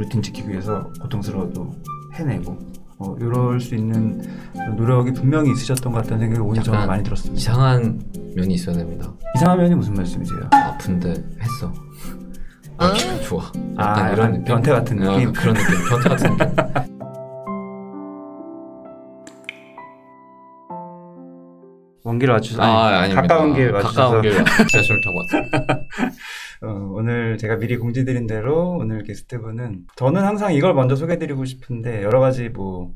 루틴 지키기 위해서 고통스러워도 해내고 이럴 수 있는 노력이 분명히 있으셨던 것 같다는 생각이 오늘 저는 많이 들었습니다. 이상한 면이 있어야 됩니다. 이상한 면이 무슨 말씀이세요? 아픈데 했어. 기분 좋아. 약간 이런 느낌? 변태 같은 느낌? 그런 느낌. 변태 같은 느낌. 먼길 와주셔서 아닙니다. 가까운 길 와주셔서 가까운 길 지하철 타고 왔습니다. 오늘 제가 미리 공지드린 대로 오늘 게스트분은 저는 항상 이걸 먼저 소개해드리고 싶은데 여러 가지 뭐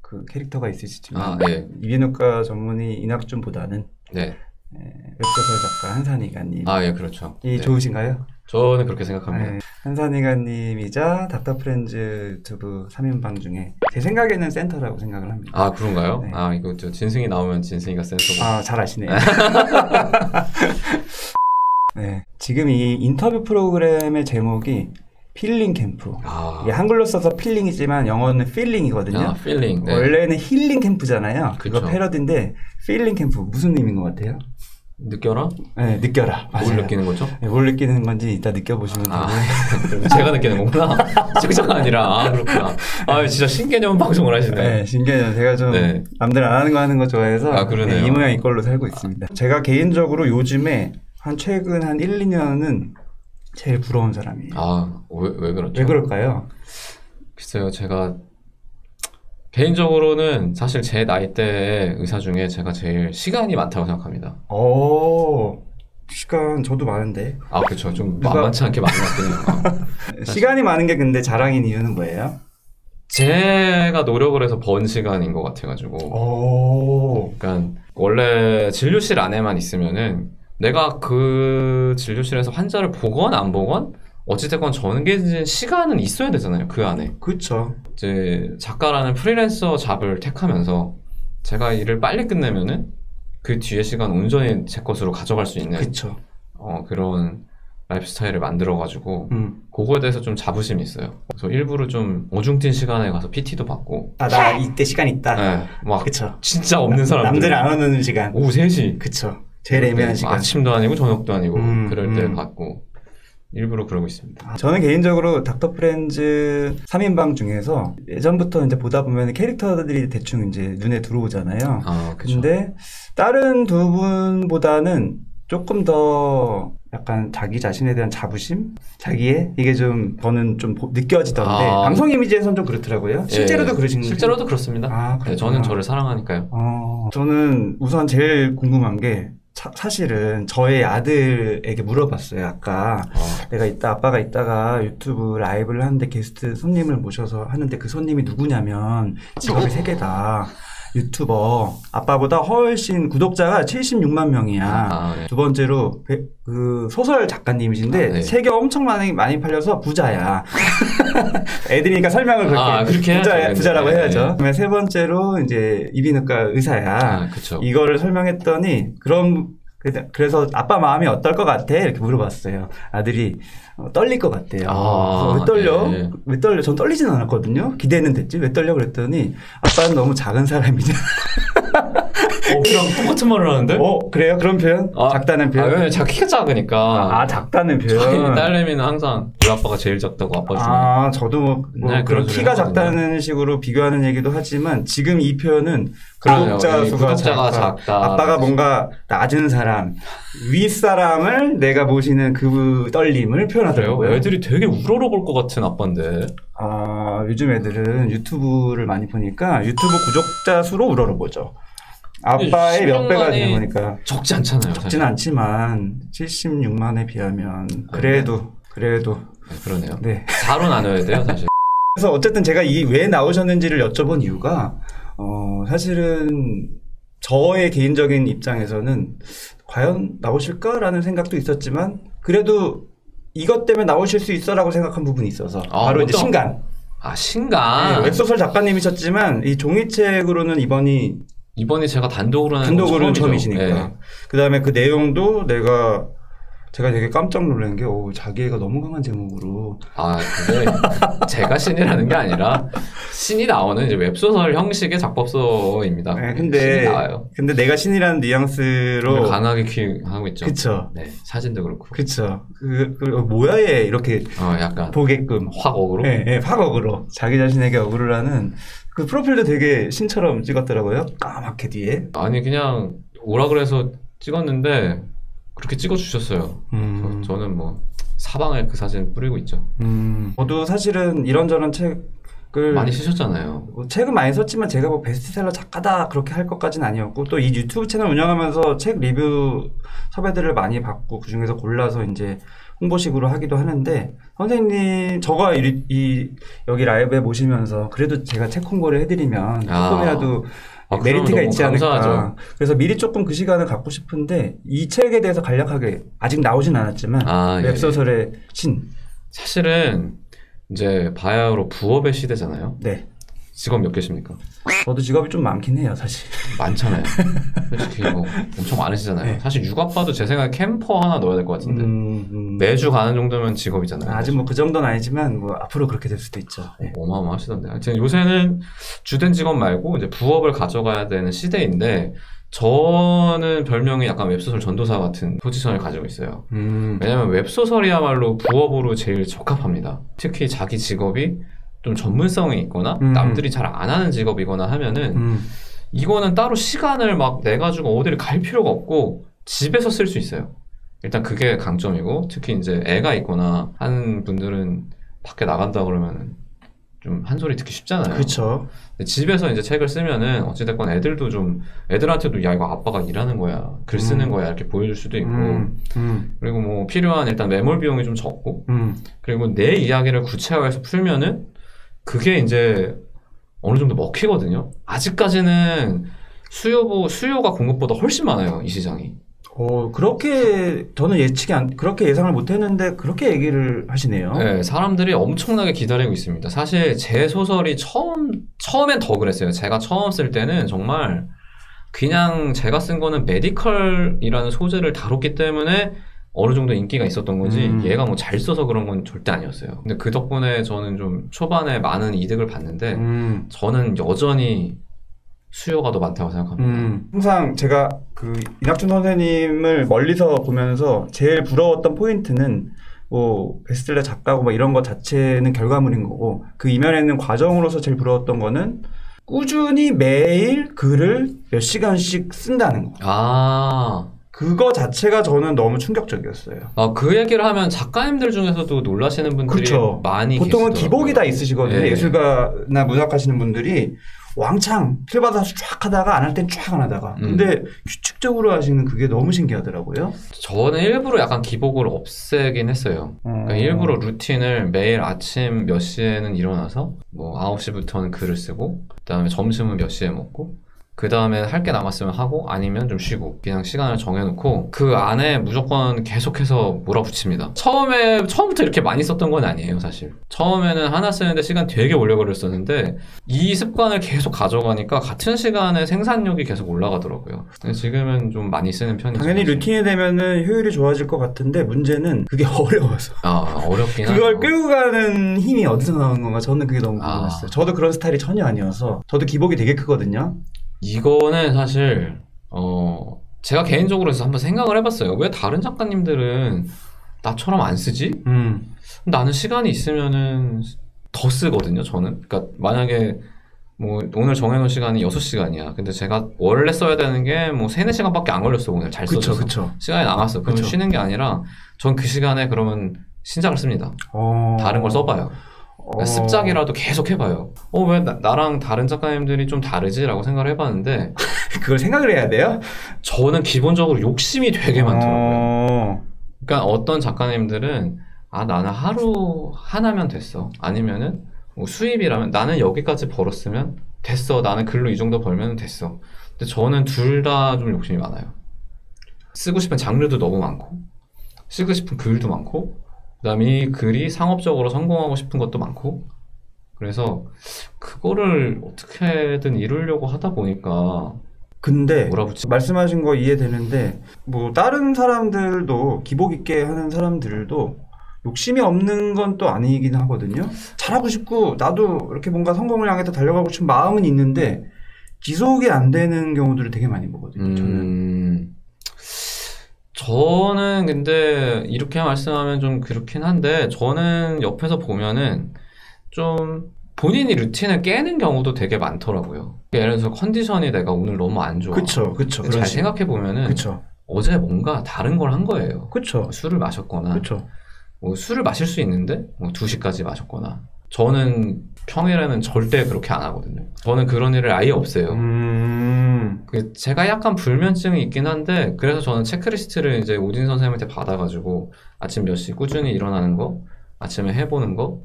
그 캐릭터가 있으시지만 네. 이비인후과 전문의 이낙준보다는 네. 웹소설 작가 한산이가님 예, 그렇죠. 이 좋으신가요? 저는 그렇게 생각합니다. 네. 한산이가님이자 닥터프렌즈 유튜브 3인방 중에 제 생각에는 센터라고 생각을 합니다. 그런가요? 네. 이거 진승이 나오면 진승이가 센터고. 잘 아시네요. 네. 지금 이 인터뷰 프로그램의 제목이 필링 캠프. 이게 한글로 써서 필링이지만 영어는 필링이거든요. 필링. 네. 원래는 힐링 캠프잖아요. 그거 그쵸. 패러디인데 필링 캠프 무슨 의미인 것 같아요? 느껴라? 네, 느껴라. 맞아요. 뭘 느끼는 거죠? 네, 뭘 느끼는 건지 이따 느껴보시면 되고요. 제가 느끼는 거구나. 시청자가 아니라. 그렇구나. 진짜 신개념 방송을 하시네. 네, 신기해요. 제가 좀 남들 안 하는 거 하는 거 좋아해서 그러네요. 이 모양 이 꼴로 살고 있습니다. 제가 개인적으로 요즘에 최근 한 1, 2년은 제일 부러운 사람이에요. 왜 그렇죠? 왜 그럴까요? 글쎄요, 제가 개인적으로는 사실 제 나이대의 의사 중에 제가 제일 시간이 많다고 생각합니다. 시간 저도 많은데. 그렇죠. 좀 만만치 않게 많은 것 같긴 해요. 시간이 많은 게 근데 자랑인 이유는 뭐예요? 제가 노력을 해서 번 시간인 것 같아가지고. 그러니까 원래 진료실 안에만 있으면은 내가 그 진료실에서 환자를 보건 안 보건 어찌됐건 정해진 시간은 있어야 되잖아요. 그 안에. 그렇죠. 이제 작가라는 프리랜서 잡을 택하면서 제가 일을 빨리 끝내면은 그 뒤에 시간 온전히 제 것으로 가져갈 수 있는 그쵸. 그런 라이프 스타일을 만들어가지고 그거에 대해서 좀 자부심이 있어요. 그래서 일부러 좀 어중뛴 시간에 가서 PT도 받고 나 이때 시간 있다. 네, 그쵸. 진짜 없는 사람들 남들 안 오는 시간. 오후 3시 그쵸. 제일 애매한 시간. 아침도 아니고 저녁도 아니고 그럴 때 받고 일부러 그러고 있습니다. 저는 개인적으로 닥터프렌즈 3인방 중에서 예전부터 이제 보다 보면 캐릭터들이 대충 이제 눈에 들어오잖아요. 근데 다른 두 분보다는 조금 더 약간 자기 자신에 대한 자부심? 이게 좀 저는 좀 느껴지던데 방송 이미지에서는 좀 그렇더라고요. 실제로도 그러신가요? 실제로도 그렇습니다. 저는 저를 사랑하니까요. 저는 우선 제일 궁금한 게 사실은 저의 아들에게 물어봤어요. 아까 내가 아빠가 이따가 유튜브 라이브를 하는데 게스트 손님을 모셔서 하는데 그 손님이 누구냐면 직업이 3개다. 유튜버. 아빠보다 훨씬 구독자가 76만 명이야. 네. 두 번째로 그 소설 작가님이신데 책이 엄청 많이 팔려서 부자야. 애들이니까 설명을 그렇게 부자라고 해야죠. 네. 세 번째로 이제 이비인후과 의사야. 이거를 설명했더니 그래서 아빠 마음이 어떨 것 같아? 이렇게 물어봤어요. 아들이 떨릴 것 같대요. 왜 떨려? 네. 왜 떨려? 전 떨리진 않았거든요. 기대는 됐지. 왜 떨려? 그랬더니 아빠는 너무 작은 사람이잖아. 그럼 똑같은 말을 하는데? 그래요? 그런 표현? 작다는 표현? 왜냐면 자기가 키가 작으니까. 작다는 표현? 저희 딸내미는 항상 우리 아빠가 제일 작다고 아빠 중에. 저도 그런 키가 작다는 식으로 비교하는 얘기도 하지만 지금 이 표현은 구독자가 작다. 아빠가 뭔가 낮은 사람, 윗사람을 내가 모시는 그 떨림을 표현하더라고요. 애들이 되게 우러러볼 것 같은 아빠인데. 요즘 애들은 유튜브를 많이 보니까 유튜브 구독자 수로 우러러보죠. 아빠의 몇 배가 되는 거니까. 적지 않잖아요. 적지는 않지만 76만에 비하면 그래도. 그러네요. 네. 4로 나눠야 돼요, 사실. 그래서 어쨌든 제가 왜 나오셨는지를 여쭤본 이유가 사실은 저의 개인적인 입장에서는 과연 나오실까라는 생각도 있었지만 그래도 이것 때문에 나오실 수 있어라고 생각한 부분이 있어서 바로 이제 신간. 신간. 네, 웹소설 작가님이셨지만 이 종이책으로는 이번이 제가 단독으로는 처음이시니까. 네. 그 다음에 그 내용도 제가 되게 깜짝 놀란 게 자기애가 너무 강한 제목으로 근데 제가 신이라는 게 아니라 신이 나오는 이제 웹소설 형식의 작법서입니다. 네, 신이 나와요. 근데 내가 신이라는 뉘앙스로 강하게 하고 있죠. 그쵸. 네, 사진도 그렇고. 그쵸. 뭐야에 이렇게 약간 보게끔 확 어그로. 네, 확 어그로. 자기 자신에게 어그로를 하는 그 프로필도 되게 신처럼 찍었더라고요. 까맣게 뒤에. 아니 그냥 오라 그래서 찍었는데 그렇게 찍어주셨어요. 저는 뭐 사방에 그 사진 뿌리고 있죠. 저도 사실은 이런저런 책을 많이 쓰셨잖아요. 책은 많이 썼지만 제가 뭐 베스트셀러 작가다 그렇게 할 것까지는 아니었고 또 이 유튜브 채널 운영하면서 책 리뷰 섭외들을 많이 받고 그 중에서 골라서 이제 홍보식으로 하기도 하는데 선생님 저가 여기 라이브에 모시면서 그래도 제가 책 홍보를 해드리면 조금이라도 메리트가 있지 않을까. 감사하죠. 그래서 미리 조금 그 시간을 갖고 싶은데 이 책에 대해서 간략하게 아직 나오진 않았지만 웹소설의 신. 사실은 이제 바야흐로 부업의 시대잖아요. 네. 직업 몇 개십니까? 저도 직업이 좀 많긴 해요, 사실. 많잖아요. 솔직히 뭐 엄청 많으시잖아요. 네. 사실 육아빠도 제 생각에 캠퍼 하나 넣어야 될 것 같은데 매주 가는 정도면 직업이잖아요. 아직 뭐 그 정도는 아니지만 뭐 앞으로 그렇게 될 수도 있죠. 네. 어마어마하시던데. 하여튼 요새는 주된 직업 말고 이제 부업을 가져가야 되는 시대인데 저는 별명이 약간 웹소설 전도사 같은 포지션을 가지고 있어요. 왜냐면 웹소설이야말로 부업으로 제일 적합합니다. 특히 자기 직업이 좀 전문성이 있거나 남들이 잘 안 하는 직업이거나 하면은 이거는 따로 시간을 막 내가지고 어디를 갈 필요가 없고 집에서 쓸 수 있어요. 일단 그게 강점이고 특히 이제 애가 있거나 하는 분들은 밖에 나간다 그러면 좀 한 소리 듣기 쉽잖아요. 그렇죠. 집에서 이제 책을 쓰면은 어찌됐건 애들도 좀 애들한테도 야 이거 아빠가 일하는 거야 글 쓰는 거야 이렇게 보여줄 수도 있고 그리고 뭐 필요한 일단 매몰 비용이 좀 적고 그리고 내 이야기를 구체화해서 풀면은 그게 이제 어느 정도 먹히거든요. 아직까지는 수요가 공급보다 훨씬 많아요, 이 시장이. 그렇게 저는 그렇게 예상을 못했는데 그렇게 얘기를 하시네요. 네, 사람들이 엄청나게 기다리고 있습니다. 사실 제 소설이 처음엔 더 그랬어요. 제가 처음 쓸 때는 정말 그냥 제가 쓴 거는 메디컬이라는 소재를 다뤘기 때문에 어느 정도 인기가 있었던 거지 얘가 뭐 잘 써서 그런 건 절대 아니었어요. 근데 그 덕분에 저는 좀 초반에 많은 이득을 봤는데 저는 여전히 수요가 더 많다고 생각합니다. 항상 제가 그 이낙준 선생님을 멀리서 보면서 제일 부러웠던 포인트는 뭐 베스트셀러 작가고 뭐 이런 것 자체는 결과물인 거고 그 이면에는 과정으로서 제일 부러웠던 거는 꾸준히 매일 글을 몇 시간씩 쓴다는 거. 그거 자체가 저는 너무 충격적이었어요. 그 얘기를 하면 작가님들 중에서도 놀라시는 분들이 그쵸. 많이 보통은 계시더라고요. 기복이 다 있으시거든요. 네. 예술가나 문학하시는 분들이 왕창 필 받아서 쫙 하다가 안 할 땐 쫙 안 하다가 근데 규칙적으로 하시는 그게 너무 신기하더라고요. 저는 일부러 약간 기복을 없애긴 했어요. 그러니까 일부러 루틴을 매일 아침 몇 시에는 일어나서 뭐 9시부터는 글을 쓰고 그 다음에 점심은 몇 시에 먹고 그 다음에 할 게 남았으면 하고 아니면 좀 쉬고 그냥 시간을 정해놓고 그 안에 무조건 계속해서 몰아붙입니다. 처음부터 이렇게 많이 썼던 건 아니에요, 사실. 처음에는 하나 쓰는데 시간 되게 오래 걸렸었는데 이 습관을 계속 가져가니까 같은 시간에 생산력이 계속 올라가더라고요. 지금은 좀 많이 쓰는 편이죠. 당연히 루틴이 되면은 효율이 좋아질 것 같은데 문제는 그게 어려워서. 어렵긴 하죠. 그걸 끌고 가는 힘이 어디서 나오는 건가 저는 그게 너무 궁금했어요. 저도 그런 스타일이 전혀 아니어서 저도 기복이 되게 크거든요. 이거는 사실 제가 개인적으로 해서 한번 생각을 해봤어요. 왜 다른 작가님들은 나처럼 안 쓰지? 나는 시간이 있으면은 더 쓰거든요, 저는. 그러니까 만약에 뭐 오늘 정해놓은 시간이 6시간이야. 근데 제가 원래 써야 되는 게 뭐 3, 4시간밖에 안 걸렸어, 오늘. 잘 써줘서. 그쵸. 시간이 남았어. 그러면 쉬는 게 아니라 전 그 시간에 그러면 신작을 씁니다. 다른 걸 써봐요. 습작이라도 계속 해봐요. 왜 나랑 다른 작가님들이 좀 다르지? 라고 생각을 해봤는데 그걸 생각을 해야 돼요? 저는 기본적으로 욕심이 되게 많더라고요. 그러니까 어떤 작가님들은 나는 하루 하나면 됐어. 아니면은 뭐 수입이라면 나는 여기까지 벌었으면 됐어. 나는 글로 이 정도 벌면 됐어. 근데 저는 둘 다 좀 욕심이 많아요. 쓰고 싶은 장르도 너무 많고 쓰고 싶은 글도 많고 그 다음에 이 글이 상업적으로 성공하고 싶은 것도 많고 그래서 그거를 어떻게든 이루려고 하다 보니까 근데 말씀하신 거 이해되는데 뭐 다른 사람들도 기복 있게 하는 사람들도 욕심이 없는 건 또 아니긴 하거든요. 잘하고 싶고 나도 이렇게 뭔가 성공을 향해서 달려가고 싶은 마음은 있는데 지속이 안 되는 경우들을 되게 많이 보거든요. 저는 근데 이렇게 말씀하면 좀 그렇긴 한데 저는 옆에서 보면은 좀 본인이 루틴을 깨는 경우도 되게 많더라고요. 예를 들어서 컨디션이 내가 오늘 너무 안 좋아. 그쵸. 잘 생각해 보면은 어제 뭔가 다른 걸 한 거예요. 그쵸. 술을 마셨거나. 그쵸. 뭐 술을 마실 수 있는데 뭐 2시까지 마셨거나. 저는 평일에는 절대 그렇게 안 하거든요. 저는 그런 일을 아예 없어요. 제가 약간 불면증이 있긴 한데 그래서 저는 체크리스트를 이제 오진 선생님한테 받아가지고 아침 몇 시 꾸준히 일어나는 거, 아침에 해보는 거,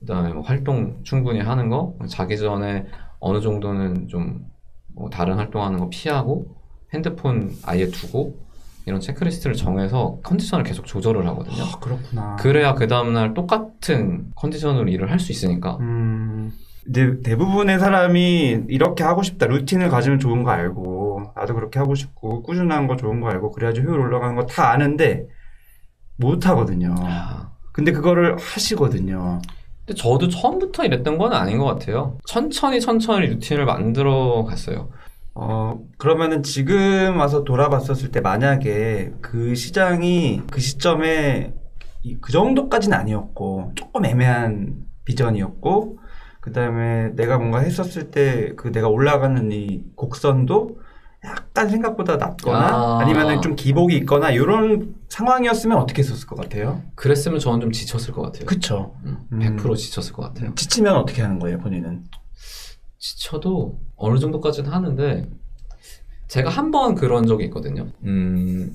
그다음에 뭐 활동 충분히 하는 거, 자기 전에 어느 정도는 좀 뭐 다른 활동하는 거 피하고 핸드폰 아예 두고 이런 체크리스트를 정해서 컨디션을 계속 조절을 하거든요. 아, 그렇구나. 그래야 그 다음날 똑같은 컨디션으로 일을 할 수 있으니까. 이제 대부분의 사람이 이렇게 하고 싶다, 루틴을 가지면 좋은 거 알고, 나도 그렇게 하고 싶고, 꾸준한 거 좋은 거 알고, 그래야지 효율 올라가는 거 다 아는데, 못 하거든요. 근데 그거를 하시거든요. 근데 저도 처음부터 이랬던 건 아닌 것 같아요. 천천히 루틴을 만들어 갔어요. 그러면은 지금 와서 돌아봤었을 때 만약에 그 시장이 그 시점에 그 정도까지는 아니었고, 조금 애매한 비전이었고, 그 다음에 내가 뭔가 했었을 때 그 내가 올라가는 이 곡선도 약간 생각보다 낮거나 아니면은 좀 기복이 있거나 이런 상황이었으면 어떻게 했었을 것 같아요? 그랬으면 저는 좀 지쳤을 것 같아요. 그쵸. 100% 지쳤을 것 같아요. 지치면 어떻게 하는 거예요, 본인은? 지쳐도 어느 정도까지는 하는데 제가 한 번 그런 적이 있거든요.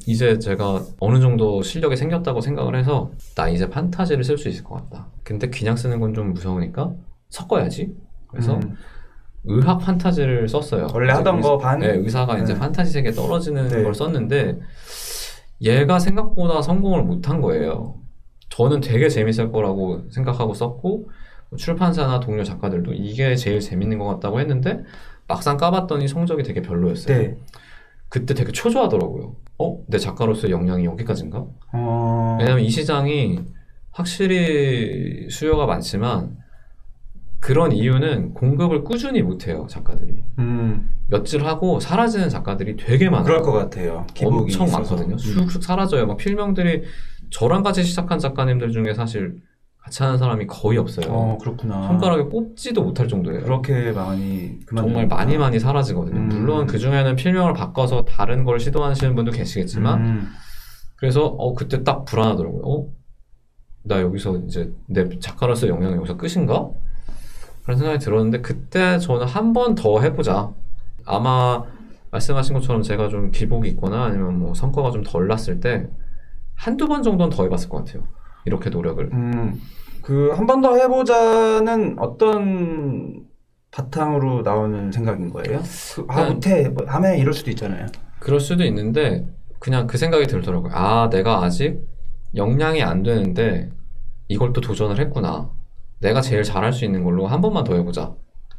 이제 제가 어느 정도 실력이 생겼다고 생각을 해서 나 이제 판타지를 쓸 수 있을 것 같다. 근데 그냥 쓰는 건 좀 무서우니까 섞어야지. 그래서 의학 판타지를 썼어요. 원래 하던 거 반? 네, 의사가 이제 판타지 세계에 떨어지는 걸 썼는데 얘가 생각보다 성공을 못한 거예요. 저는 되게 재밌을 거라고 생각하고 썼고 출판사나 동료 작가들도 이게 제일 재밌는 것 같다고 했는데 막상 까봤더니 성적이 되게 별로였어요. 네. 그때 되게 초조하더라고요. 내 작가로서의 역량이 여기까지인가? 왜냐면 이 시장이 확실히 수요가 많지만 그런 이유는 공급을 꾸준히 못해요, 작가들이. 며칠 하고 사라지는 작가들이 되게 많아요. 그럴 것 같아요. 엄청 많거든요. 쑥쑥 사라져요. 막 필명들이 저랑 같이 시작한 작가님들 중에 사실 같이 하는 사람이 거의 없어요. 그렇구나. 손가락에 꼽지도 못할 정도예요. 그렇게 많이 정말 많이 사라지거든요. 물론 그 중에는 필명을 바꿔서 다른 걸 시도하시는 분도 계시겠지만 그래서 그때 딱 불안하더라고요. 나 여기서 이제 내 작가로서의 영향이 여기서 끝인가? 그런 생각이 들었는데 그때 저는 한 번 더 해보자. 아마 말씀하신 것처럼 제가 좀 기복이 있거나 아니면 뭐 성과가 좀 덜 났을 때 한두 번 정도는 더 해봤을 것 같아요. 이렇게 노력을. 그 한 번 더 해보자는 어떤 바탕으로 나오는 생각인 거예요? 못해, 하면 이럴 수도 있잖아요. 그럴 수도 있는데 그냥 그 생각이 들더라고요. 내가 아직 역량이 안 되는데 이걸 또 도전을 했구나. 내가 제일 잘할 수 있는 걸로 한 번만 더 해보자.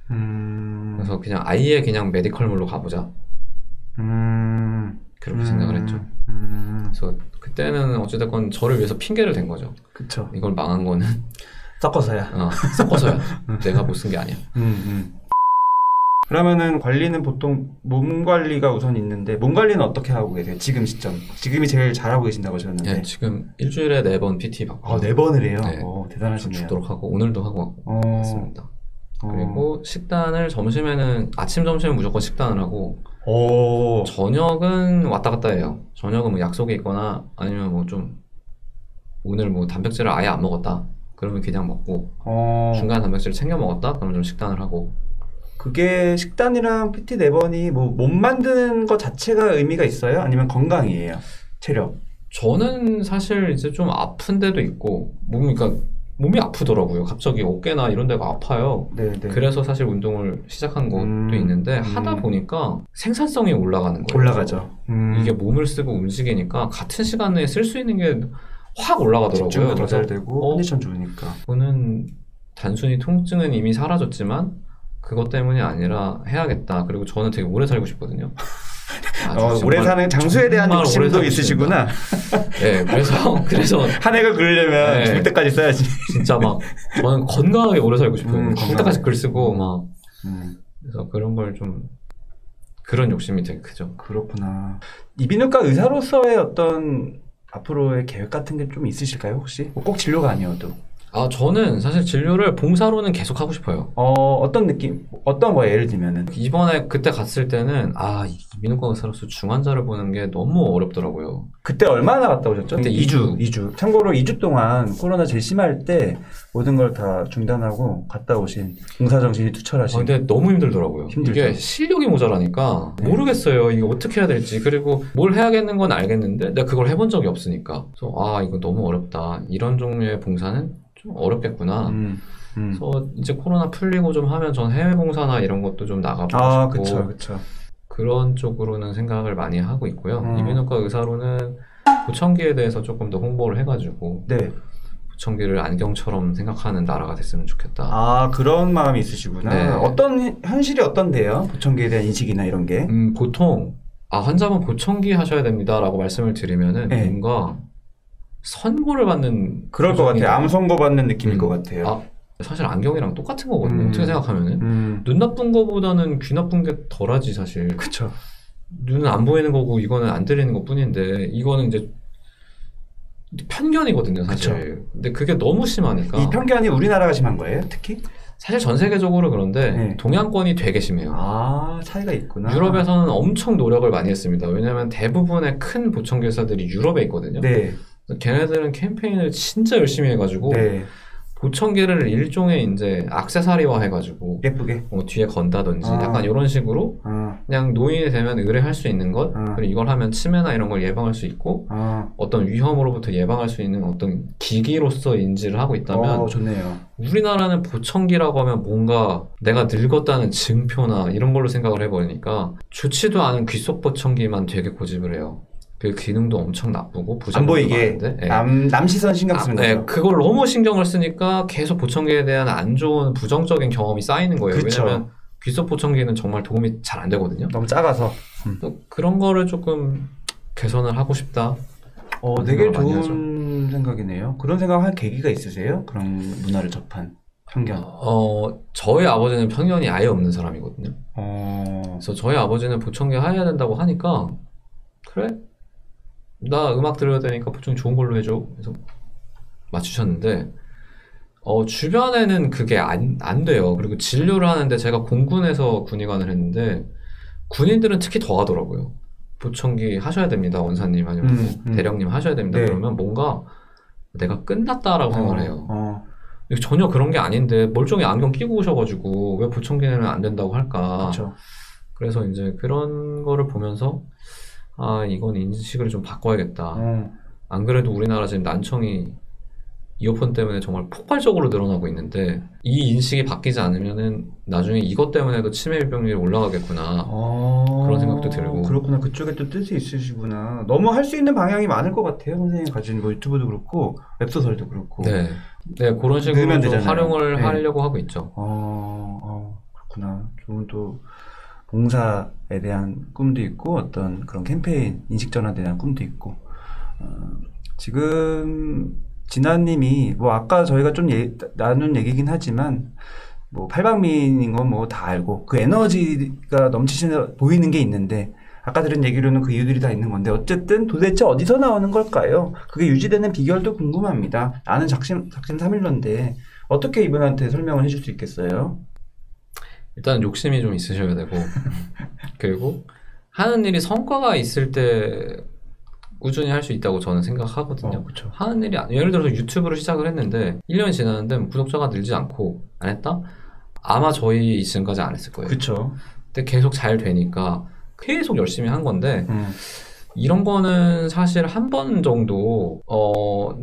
그래서 그냥 아예 그냥 메디컬물로 가보자. 그렇게 생각을 했죠. 그래서 그때는 어찌됐건 저를 위해서 핑계를 댄 거죠. 그쵸. 이걸 망한 거는 섞어서야. 섞어서야. 내가 못 쓴 게 아니야. 그러면은 관리는 보통 몸 관리가 우선 있는데 몸 관리는 어떻게 하고 계세요? 지금 시점. 지금이 제일 잘하고 계신다고 하셨는데. 네, 지금 일주일에 4번 PT 받고. 4번을 해요? 네. 대단하시네요. 죽도록 하고 오늘도 하고 왔습니다. 그리고 식단을 점심에는 아침 점심은 무조건 식단을 하고 저녁은 왔다 갔다 해요. 저녁은 뭐 약속이 있거나 아니면 뭐 좀 오늘 뭐 단백질을 아예 안 먹었다 그러면 그냥 먹고 중간 단백질을 챙겨 먹었다 그러면 좀 식단을 하고. 그게 식단이랑 PT 4번이 뭐 몸 만드는 것 자체가 의미가 있어요? 아니면 건강이에요? 체력? 저는 사실 이제 좀 아픈 데도 있고 몸이 아프더라고요. 갑자기 어깨나 이런 데가 아파요. 네네. 그래서 사실 운동을 시작한 것도 있는데 하다 보니까 생산성이 올라가는 거예요. 올라가죠. 이게 몸을 쓰고 움직이니까 같은 시간에 쓸 수 있는 게 확 올라가더라고요. 집중도 더 잘 되고 컨디션 좋으니까. 저는 단순히 통증은 이미 사라졌지만 그것 때문이 아니라 해야겠다. 그리고 저는 되게 오래 살고 싶거든요. 오래 사는 장수에 대한 욕심도 있으시구나. 네, 그래서 한 획을 그리려면 죽을 때까지 써야지. 진짜 막 저는 건강하게 오래 살고 싶어요. 죽을 때까지 글 쓰고 막. 그래서 그런 걸 좀 그런 욕심이 되게 크죠. 그렇구나. 이비인후과 의사로서의 어떤 앞으로의 계획 같은 게 좀 있으실까요, 혹시? 꼭 진료가 아니어도. 저는 사실 진료를 봉사로는 계속 하고 싶어요. 어떤 느낌? 어떤 거예요, 예를 들면은? 이번에 그때 갔을 때는, 이비인후과 의사로서 중환자를 보는 게 너무 어렵더라고요. 그때 얼마나 갔다 오셨죠? 그때 2주. 참고로 2주 동안 코로나 제일 심할 때 모든 걸 다 중단하고 갔다 오신 봉사정신이 투철하신. 근데 너무 힘들더라고요. 힘들죠. 이게 실력이 모자라니까 모르겠어요. 이거 어떻게 해야 될지. 그리고 뭘 해야겠는 건 알겠는데 내가 그걸 해본 적이 없으니까. 그래서 이거 너무 어렵다. 이런 종류의 봉사는 좀 어렵겠구나. 그래서 이제 코로나 풀리고 좀 하면 전 해외 봉사나 이런 것도 좀 나가보고 싶고 그쵸. 그런 쪽으로는 생각을 많이 하고 있고요. 이비인후과 의사로는 보청기에 대해서 조금 더 홍보를 해가지고 보청기를 안경처럼 생각하는 나라가 됐으면 좋겠다. 그런 마음이 있으시구나. 네. 현실이 어떤데요? 보청기에 대한 인식이나 이런 게? 보통 환자분 보청기 하셔야 됩니다라고 말씀을 드리면은 뭔가 선고를 받는 그럴 것 같아요. 암 선고 받는 느낌일 것 같아요. 사실 안경이랑 똑같은 거거든요. 어떻게 생각하면은 눈 나쁜 거보다는 귀 나쁜 게 덜하지 사실. 그쵸. 눈은 안 보이는 거고 이거는 안 들리는 것 뿐인데 이거는 이제 편견이거든요 사실. 그쵸. 근데 그게 너무 심하니까. 이 편견이 우리나라가 심한 거예요 특히? 사실 전 세계적으로 그런데 동양권이 되게 심해요. 차이가 있구나. 유럽에서는 엄청 노력을 많이 했습니다. 왜냐하면 대부분의 큰 보청기 회사들이 유럽에 있거든요. 걔네들은 캠페인을 진짜 열심히 해가지고 보청기를 일종의 이제 액세서리화 해가지고 예쁘게 뒤에 건다든지 약간 이런 식으로 그냥 노인이 되면 의뢰할 수 있는 것 그리고 이걸 하면 치매나 이런 걸 예방할 수 있고 어떤 위험으로부터 예방할 수 있는 어떤 기기로서 인지를 하고 있다면 좋네요. 우리나라는 보청기라고 하면 뭔가 내가 늙었다는 증표나 이런 걸로 생각을 해버리니까 좋지도 않은 귓속 보청기만 되게 고집을 해요. 그 기능도 엄청 나쁘고 안 보이게 남 시선 신경 쓰는 거죠. 그걸 너무 신경을 쓰니까 계속 보청기에 대한 안 좋은 부정적인 경험이 쌓이는 거예요. 왜냐면 귓속 보청기는 정말 도움이 잘 안 되거든요. 너무 작아서. 그런 거를 조금 개선을 하고 싶다. 되게 좋은 생각이네요. 그런 생각할 계기가 있으세요? 그런 문화를 접한 편견. 저희 아버지는 편견이 아예 없는 사람이거든요. 그래서 저희 아버지는 보청기 해야 된다고 하니까 그래? 나 음악 들어야 되니까 보청기 좋은 걸로 해줘. 그래서 맞추셨는데 주변에는 그게 안 돼요. 그리고 진료를 하는데 제가 공군에서 군의관을 했는데 군인들은 특히 더 하더라고요. 보청기 하셔야 됩니다. 원사님 아니면 대령님 하셔야 됩니다. 그러면 뭔가 내가 끝났다라고 생각을 해요. 전혀 그런 게 아닌데 멀쩡히 안경 끼고 오셔가지고 왜 보청기는 안 된다고 할까. 그래서 이제 그런 거를 보면서 이건 인식을 좀 바꿔야겠다. 안 그래도 우리나라 지금 난청이 이어폰 때문에 정말 폭발적으로 늘어나고 있는데 이 인식이 바뀌지 않으면은 나중에 이것 때문에도 치매 유병률이 올라가겠구나. 그런 생각도 들고. 그렇구나. 그쪽에 또 뜻이 있으시구나. 너무 할 수 있는 방향이 많을 것 같아요. 선생님 가진 유튜브도 그렇고 웹소설도 그렇고. 네, 그런 식으로 좀 활용을 하려고 하고 있죠. 그렇구나. 좋은 또 봉사에 대한 꿈도 있고 어떤 그런 캠페인 인식 전환에 대한 꿈도 있고 지금 진아님이 아까 저희가 좀 나눈 얘기긴 하지만 팔방미인인 건 다 알고 그 에너지가 넘치시는 보이는 게 있는데 아까 들은 얘기로는 그 이유들이 다 있는 건데 어쨌든 도대체 어디서 나오는 걸까요? 그게 유지되는 비결도 궁금합니다. 나는 작심삼일론데 어떻게 이분한테 설명을 해줄 수 있겠어요? 일단 욕심이 좀 있으셔야 되고 그리고 하는 일이 성과가 있을 때 꾸준히 할 수 있다고 저는 생각하거든요. 하는 일이 예를 들어서 유튜브를 시작을 했는데 1년이 지났는데 구독자가 늘지 않고 안 했다? 아마 저희 지금까지 안 했을 거예요. 근데 계속 잘 되니까 계속 열심히 한 건데 이런 거는 사실 한 번 정도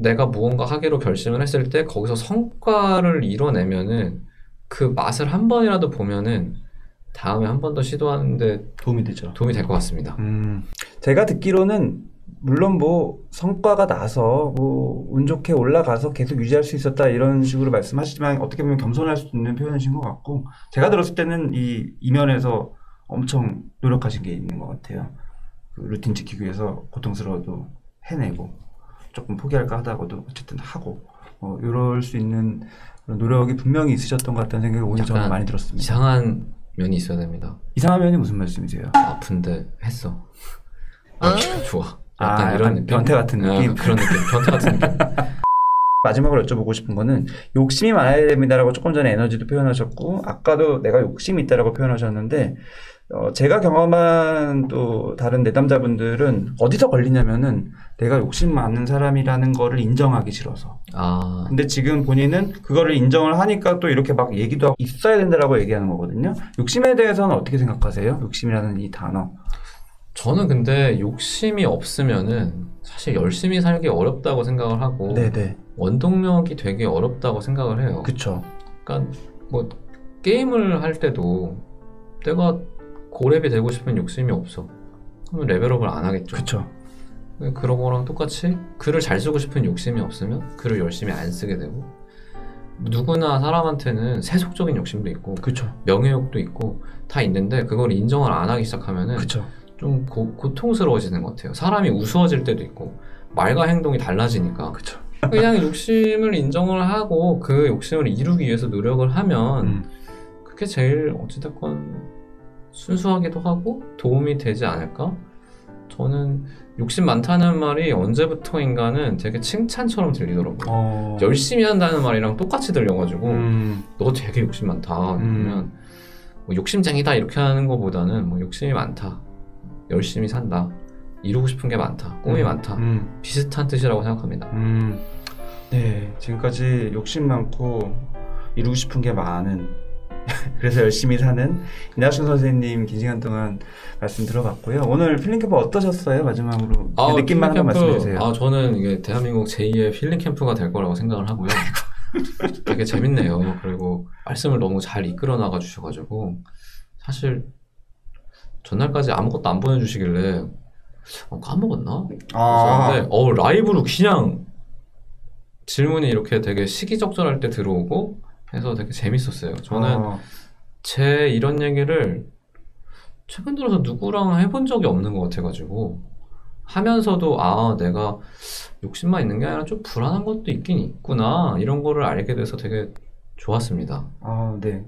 내가 무언가 하기로 결심을 했을 때 거기서 성과를 이뤄내면은 그 맛을 한 번이라도 보면은 다음에 한 번 더 시도하는데 도움이 되죠. 도움이 될 것 같습니다. 제가 듣기로는 물론 성과가 나서 운 좋게 올라가서 계속 유지할 수 있었다 이런 식으로 말씀하시지만 어떻게 보면 겸손할 수 있는 표현이신 것 같고 제가 들었을 때는 이 이면에서 엄청 노력하신 게 있는 것 같아요. 그 루틴 지키기 위해서 고통스러워도 해내고 조금 포기할까 하다가도 어쨌든 하고 이럴 수 있는 그런 노력이 분명히 있으셨던 것 같다는 생각이 오늘 저는 많이 들었습니다. 이상한 면이 있어야 됩니다. 이상한 면이 무슨 말씀이세요? 아픈데 했어. 좋아. 약간 이런 변태 같은 느낌? 그런 느낌. 변태 같은 느낌. 마지막으로 여쭤보고 싶은 거는 욕심이 많아야 됩니다라고 조금 전에 에너지도 표현하셨고 아까도 내가 욕심이 있다라고 표현하셨는데 제가 경험한 또 다른 내담자분들은 어디서 걸리냐면은 내가 욕심 많은 사람이라는 거를 인정하기 싫어서. 근데 지금 본인은 그거를 인정을 하니까 또 이렇게 막 얘기도 하고 있어야 된다라고 얘기하는 거거든요. 욕심에 대해서는 어떻게 생각하세요? 욕심이라는 이 단어. 저는 근데 욕심이 없으면은 사실 열심히 살기 어렵다고 생각을 하고 네네. 원동력이 되게 어렵다고 생각을 해요. 그쵸. 그러니까 뭐 게임을 할 때도 내가 고렙이 되고 싶은 욕심이 없어. 그러면 레벨업을 안 하겠죠. 그쵸. 그런 거랑 똑같이 글을 잘 쓰고 싶은 욕심이 없으면 글을 열심히 안 쓰게 되고 누구나 사람한테는 세속적인 욕심도 있고 그쵸. 명예욕도 있고 다 있는데 그걸 인정을 안 하기 시작하면은 그쵸. 좀 고통스러워지는 것 같아요. 사람이 우스워질 때도 있고 말과 행동이 달라지니까. 그쵸. 그냥 욕심을 인정을 하고 그 욕심을 이루기 위해서 노력을 하면 그게 제일 어찌됐건 순수하기도 하고 도움이 되지 않을까? 저는 욕심 많다는 말이 언제부터인가는 되게 칭찬처럼 들리더라고요. 열심히 한다는 말이랑 똑같이 들려가지고 너 되게 욕심 많다. 그러면 뭐 욕심쟁이다 이렇게 하는 것보다는 뭐 욕심이 많다. 열심히 산다. 이루고 싶은 게 많다. 꿈이 많다. 비슷한 뜻이라고 생각합니다. 네, 지금까지 욕심 많고 이루고 싶은 게 많은 그래서 열심히 사는 이낙준 선생님 긴 시간 동안 말씀 들어봤고요. 오늘 필링캠프 어떠셨어요? 마지막으로 느낌만 한번 말씀해 주세요. 저는 이게 대한민국 제2의 필링캠프가 될 거라고 생각을 하고요. 되게 재밌네요. 그리고 말씀을 너무 잘 이끌어 나가 주셔가지고 사실 전날까지 아무것도 안 보내주시길래 까먹었나? 근데 라이브로 그냥 질문이 이렇게 되게 시기적절할 때 들어오고 해서 되게 재밌었어요. 저는 제 이런 얘기를 최근 들어서 누구랑 해본 적이 없는 것 같아가지고 하면서도 내가 욕심만 있는 게 아니라 좀 불안한 것도 있긴 있구나 이런 거를 알게 돼서 되게 좋았습니다. 네.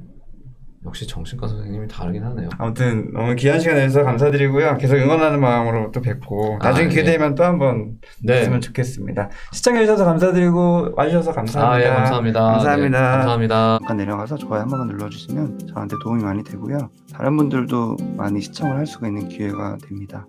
역시 정신과 선생님이 다르긴 하네요. 아무튼 너무 귀한 시간 내주셔서 감사드리고요. 계속 응원하는 마음으로 또 뵙고 나중에 기회 되면 또 한번 뵀으면 좋겠습니다. 시청해주셔서 감사드리고 와주셔서 감사합니다. 감사합니다. 감사합니다. 감사합니다. 잠깐 내려가서 좋아요 한 번만 눌러주시면 저한테 도움이 많이 되고요. 다른 분들도 많이 시청을 할 수가 있는 기회가 됩니다.